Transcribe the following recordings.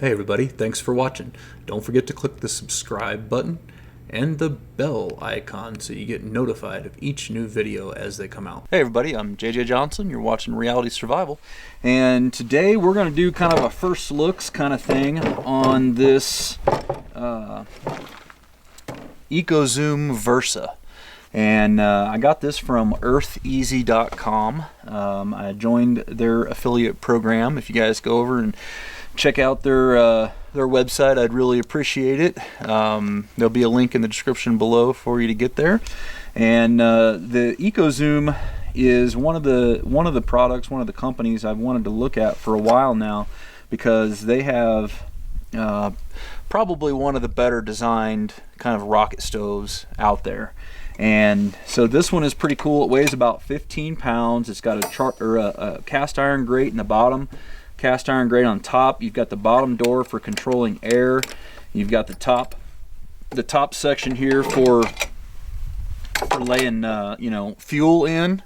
Hey everybody, thanks for watching. Don't forget to click the subscribe button and the bell icon so you get notified of each new video as they come out. Hey everybody, I'm JJ Johnson. You're watching Reality Survival. And today we're going to do kind of a first looks kind of thing on this EcoZoom Versa. And I got this from eartheasy.com. I joined their affiliate program. If you guys go over and check out their website, I'd really appreciate it. There'll be a link in the description below for you to get there. And the EcoZoom is one of the products, one of the companies I've wanted to look at for a while now, because they have probably one of the better designed kind of rocket stoves out there. And so this one is pretty cool. It weighs about 15 pounds. It's got a cast iron grate in the bottom, cast iron grate on top. You've got the bottom door for controlling air. You've got the top section here for laying fuel in,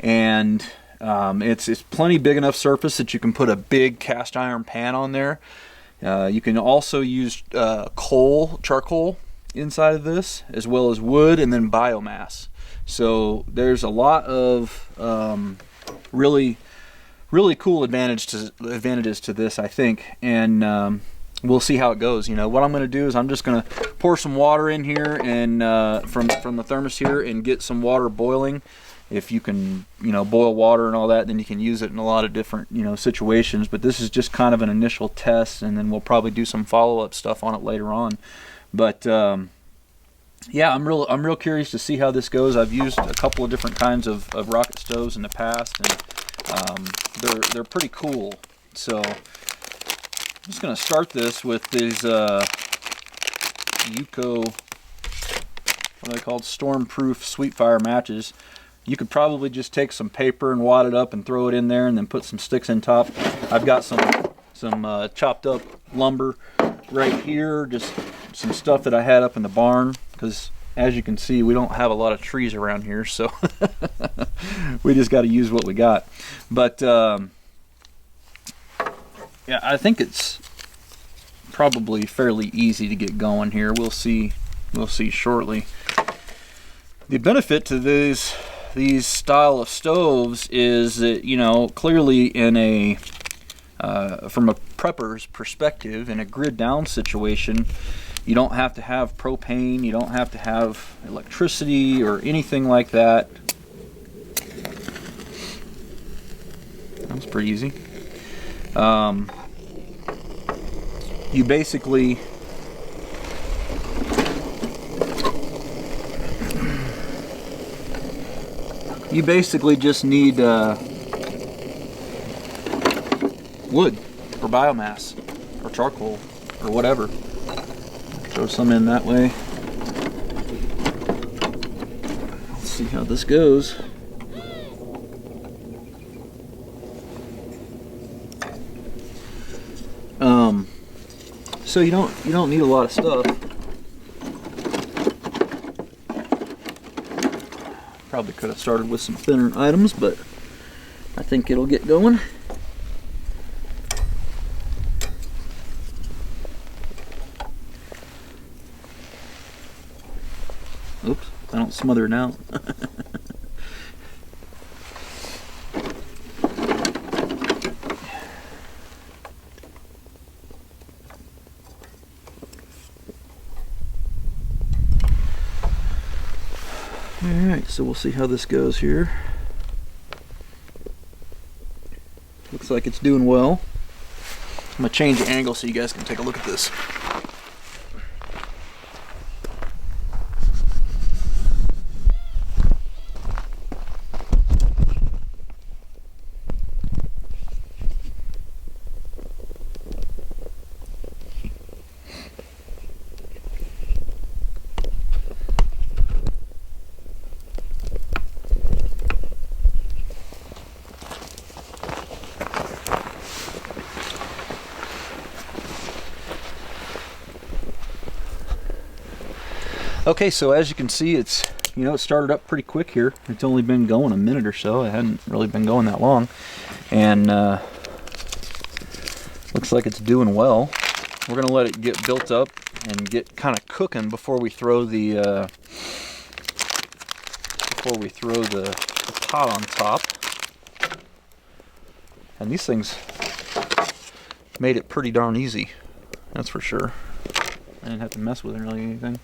and it's plenty big enough surface that you can put a big cast iron pan on there. You can also use charcoal inside of this, as well as wood and then biomass. So there's a lot of really cool advantages to this, I think, and we'll see how it goes. You know, what I'm going to do is I'm just going to pour some water in here and from the thermos here and get some water boiling. If you can, boil water and all that, then you can use it in a lot of different, situations. But this is just kind of an initial test, and then we'll probably do some follow-up stuff on it later on. But yeah, I'm real curious to see how this goes. I've used a couple of different kinds of rocket stoves in the past, and they're pretty cool. So I'm just going to start this with these what are they called? Stormproof sweet fire matches. You could probably just take some paper and wad it up and throw it in there, and then put some sticks in top. I've got some chopped up lumber right here, just some stuff that I had up in the barn, because as you can see, we don't have a lot of trees around here, so we just got to use what we got. But yeah, I think it's probably fairly easy to get going here. We'll see shortly. The benefit to these style of stoves is that, clearly in a from a prepper's perspective, in a grid down situation, you don't have to have propane, you don't have to have electricity or anything like that. That's pretty easy. You basically just need wood or biomass or charcoal or whatever. Throw some in that way. Let's see how this goes. So you don't need a lot of stuff. Probably could have started with some thinner items, but I think it'll get going. Oops, I don't smother it out. Alright, so we'll see how this goes here. Looks like it's doing well. I'm going to change the angle so you guys can take a look at this. Okay, so as you can see, it's it started up pretty quick here. It's only been going a minute or so. It hadn't really been going that long, and looks like it's doing well. we're gonna let it get built up and get kind of cooking before we throw the pot on top. And these things made it pretty darn easy, that's for sure. I didn't have to mess with it really anything.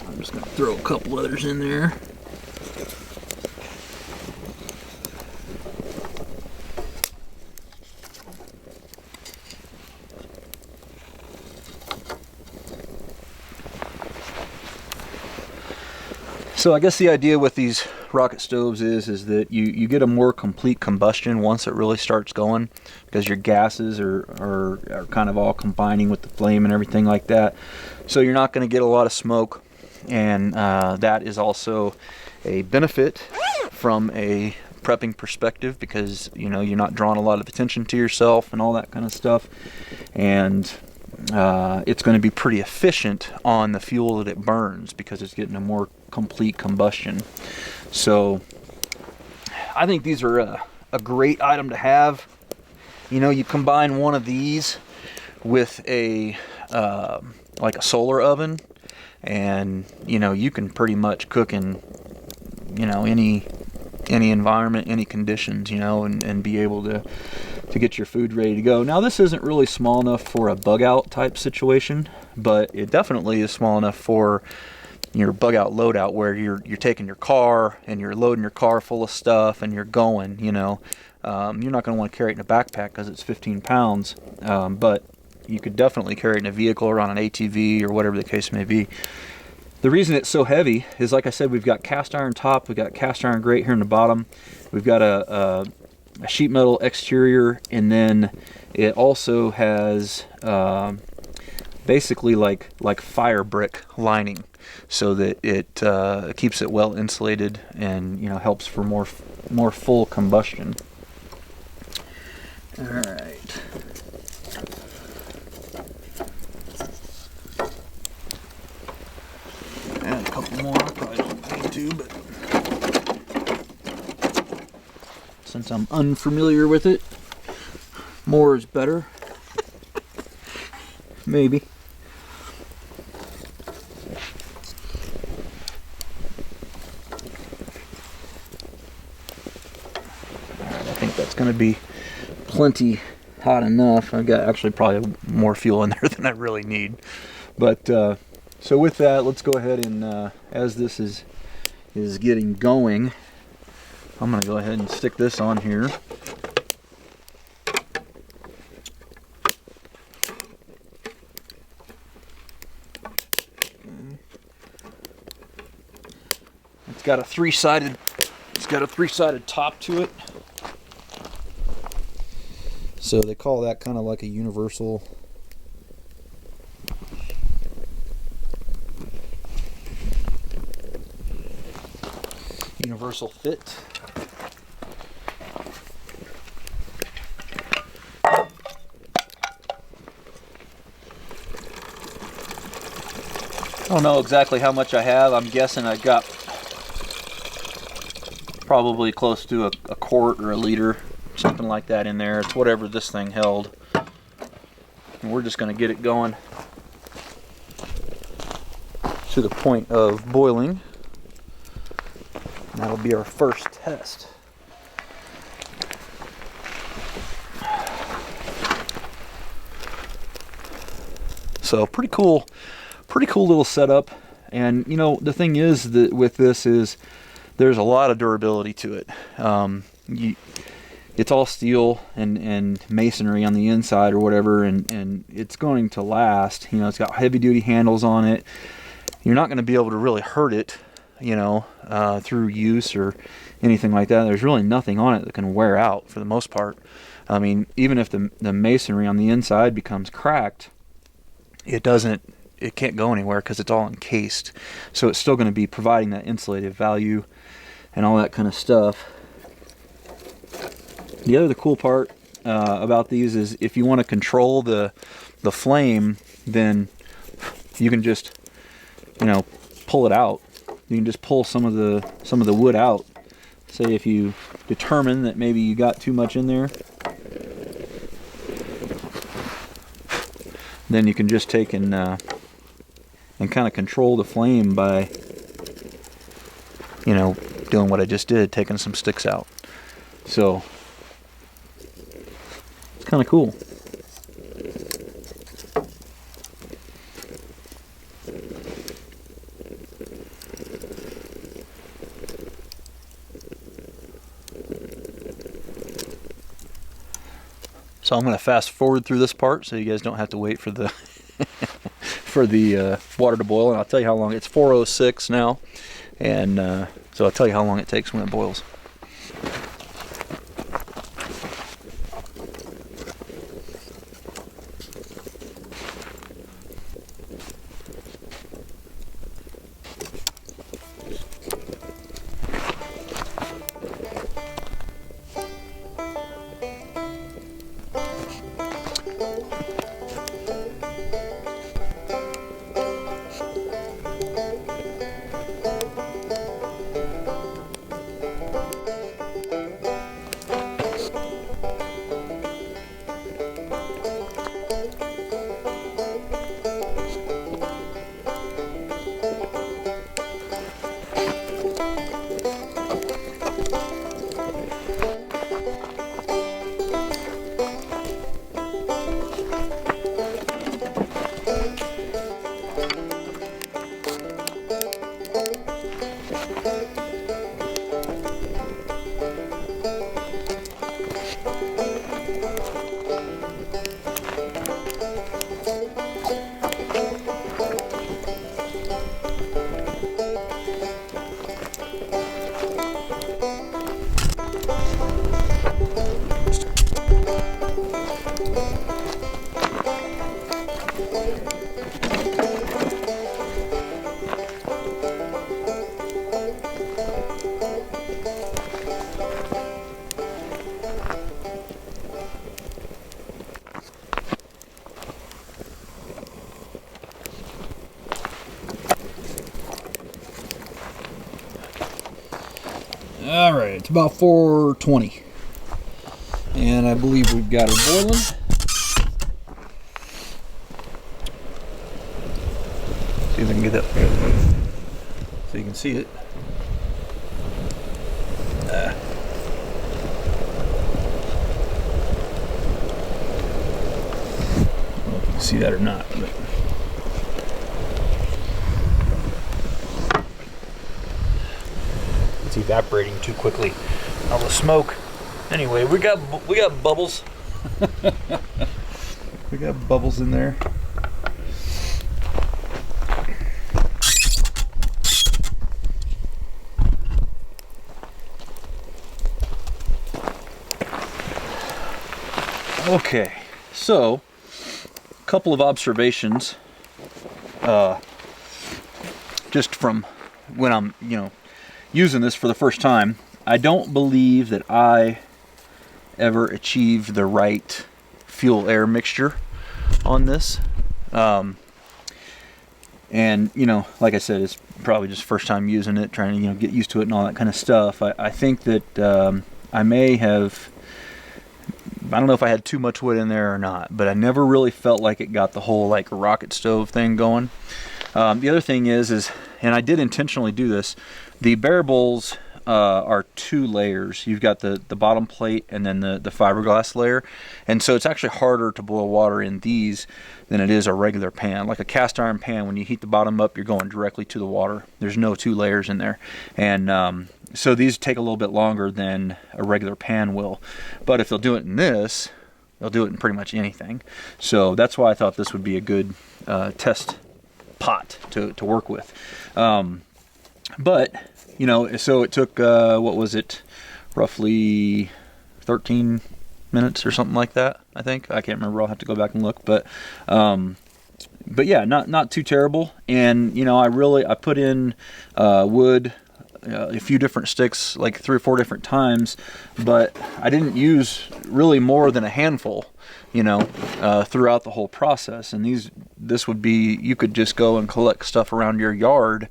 I'm just gonna throw a couple others in there. So I guess the idea with these rocket stoves is that you get a more complete combustion once it really starts going, because your gases are kind of all combining with the flame and everything like that. So you're not going to get a lot of smoke, and that is also a benefit from a prepping perspective, because you know you're not drawing a lot of attention to yourself and all that kind of stuff, and it's going to be pretty efficient on the fuel that it burns because it's getting a more complete combustion. So I think these are a great item to have. You know, you combine one of these with a like a solar oven, and you know you can pretty much cook in, you know, any environment, any conditions, you know, and be able to get your food ready to go. Now this isn't really small enough for a bug out type situation, but it definitely is small enough for your bug out loadout, where you're taking your car and you're loading your car full of stuff and you're going, you know. You're not going to want to carry it in a backpack because it's 15 pounds, but you could definitely carry it in a vehicle or on an ATV or whatever the case may be. The reason it's so heavy is, like I said, we've got cast iron top, we've got cast iron grate here in the bottom, we've got a sheet metal exterior, and then it also has basically like fire brick lining, so that it keeps it well insulated and, you know, helps for more full combustion. All right. Add a couple more. I probably don't need to, but since I'm unfamiliar with it, more is better. Maybe. Alright, I think that's going to be plenty hot enough. I've got actually probably more fuel in there than I really need. But so with that, let's go ahead and as this is getting going, I'm going to go ahead and stick this on here. It's got a three-sided top to it. So they call that kind of like a universal fit. I don't know exactly how much I have. I'm guessing I got probably close to a quart or a liter, something like that in there. It's whatever this thing held. And we're just going to get it going to the point of boiling. And that'll be our first test. So pretty cool little setup. And you know, the thing is that with this is there's a lot of durability to it. It's all steel and masonry on the inside or whatever, and it's going to last. You know, it's got heavy duty handles on it. You're not going to be able to really hurt it, you know, through use or anything like that. There's really nothing on it that can wear out for the most part. I mean, even if the masonry on the inside becomes cracked, it can't go anywhere because it's all encased. So it's still going to be providing that insulative value and all that kind of stuff. The cool part about these is if you want to control the flame, then you can just, you know, pull it out. You can just pull some of the wood out say if you determine that maybe you got too much in there, then you can just take and kind of control the flame by, you know, doing what I just did, taking some sticks out. So it's kind of cool. So I'm going to fast forward through this part so you guys don't have to wait for the for the water to boil, and I'll tell you how long. It's 4:06 now, and so I'll tell you how long it takes when it boils. All right, it's about 4:20, and I believe we've got her boiling. See if I can get that so you can see it. I don't know if you can see that or not, but it's evaporating too quickly. All the smoke. Anyway, we got bubbles. We got bubbles in there. Okay, so a couple of observations just from when I'm, using this for the first time. I don't believe that I ever achieved the right fuel air mixture on this. And like I said, it's probably just first time using it, trying to get used to it and all that kind of stuff. I think that I may have, I don't know if I had too much wood in there or not, but I never really felt like it got the whole like rocket stove thing going. The other thing is, and I did intentionally do this, the bare bowls are two layers. You've got the bottom plate and then the fiberglass layer, and so it's actually harder to boil water in these than it is a regular pan. Like a cast iron pan, when you heat the bottom up, you're going directly to the water. There's no two layers in there, and so these take a little bit longer than a regular pan will. But if they'll do it in this, they'll do it in pretty much anything. So that's why I thought this would be a good test pot to work with. But so it took what was it, roughly 13 minutes or something like that. I think, I can't remember. I'll have to go back and look. But yeah, not too terrible. And I put in wood, a few different sticks, like 3 or 4 different times, but I didn't use really more than a handful, throughout the whole process. And this would be, you could just go and collect stuff around your yard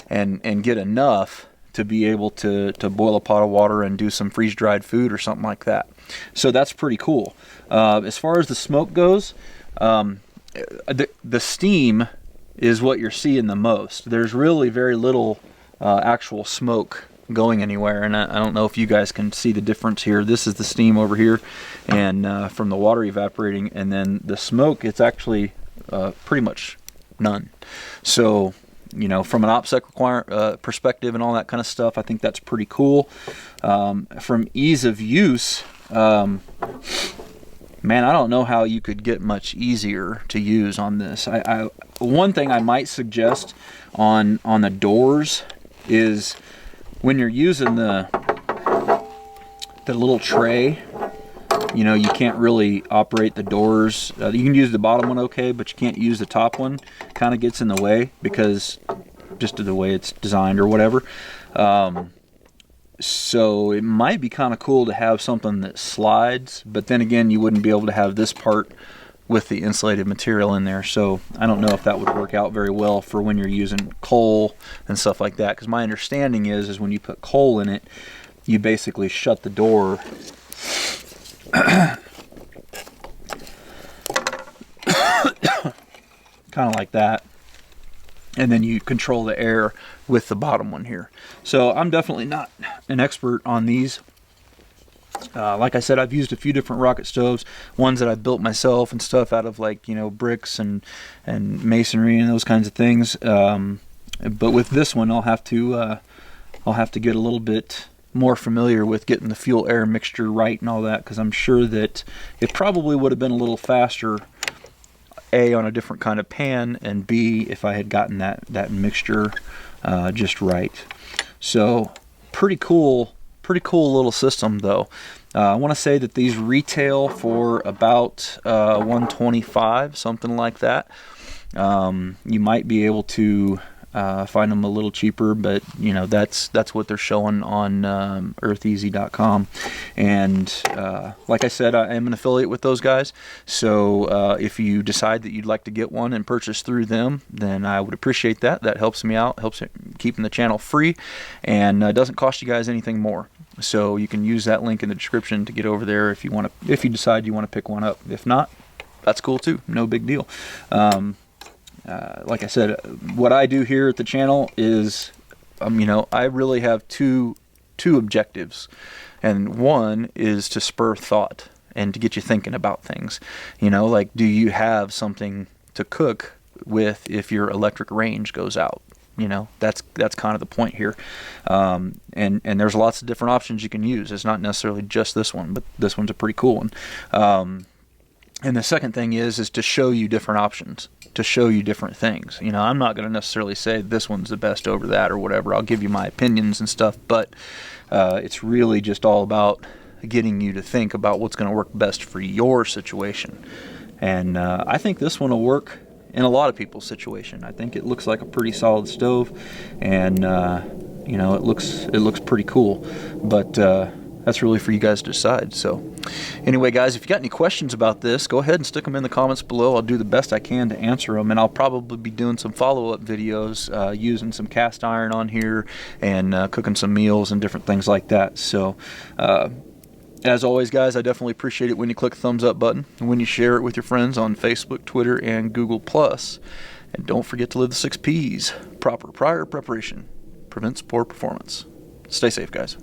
and get enough to be able to boil a pot of water and do some freeze-dried food or something like that. So that's pretty cool. As far as the smoke goes, the steam is what you're seeing the most. There's really very little actual smoke going anywhere, and I don't know if you guys can see the difference here. This is the steam over here, and from the water evaporating, and then the smoke, it's actually pretty much none. So, you know, from an OPSEC perspective and all that kind of stuff, I think that's pretty cool. From ease of use, man, I don't know how you could get much easier to use on this. One thing I might suggest on the doors is when you're using the little tray, you know, you can't really operate the doors. You can use the bottom one okay, but you can't use the top one. Kind of gets in the way because just of the way it's designed or whatever. So it might be kind of cool to have something that slides, but then again, you wouldn't be able to have this part with the insulated material in there. So I don't know if that would work out very well for when you're using coal and stuff like that, because my understanding is when you put coal in it, you basically shut the door kind of like that, and then you control the air with the bottom one here. So I'm definitely not an expert on these. Like I said, I've used a few different rocket stoves, ones that I built myself and stuff out of, like, you know, bricks and masonry and those kinds of things. But with this one, I'll have to get a little bit more familiar with getting the fuel air mixture right and all that, because I'm sure that it probably would have been a little faster, A, on a different kind of pan, and B, if I had gotten that mixture just right. So pretty cool little system though. I want to say that these retail for about $125, something like that. You might be able to find them a little cheaper, but you know, that's what they're showing on eartheasy.com. And like I said, I am an affiliate with those guys, so if you decide that you'd like to get one and purchase through them, then I would appreciate that. That helps me out, helps keeping the channel free, and doesn't cost you guys anything more. So you can use that link in the description to get over there if you decide you want to pick one up. If not, that's cool too, no big deal. Like I said, what I do here at the channel is, you know, I really have two objectives, and one is to spur thought and to get you thinking about things. You know, like, do you have something to cook with if your electric range goes out? You know, that's kind of the point here. And there's lots of different options you can use. It's not necessarily just this one, but this one's a pretty cool one. And the second thing is to show you different options, to show you different things. You know, I'm not going to necessarily say this one's the best over that or whatever. I'll give you my opinions and stuff, but it's really just all about getting you to think about what's going to work best for your situation. And I think this one will work in a lot of people's situation. I think it looks like a pretty solid stove, and you know, it looks pretty cool. But that's really for you guys to decide. So anyway, guys, if you got any questions about this, go ahead and stick them in the comments below. I'll do the best I can to answer them, and I'll probably be doing some follow-up videos using some cast iron on here and cooking some meals and different things like that. So as always, guys, I definitely appreciate it when you click the thumbs up button and when you share it with your friends on Facebook, Twitter, and Google+. And don't forget to live the 6 Ps. Proper prior preparation prevents poor performance. Stay safe, guys.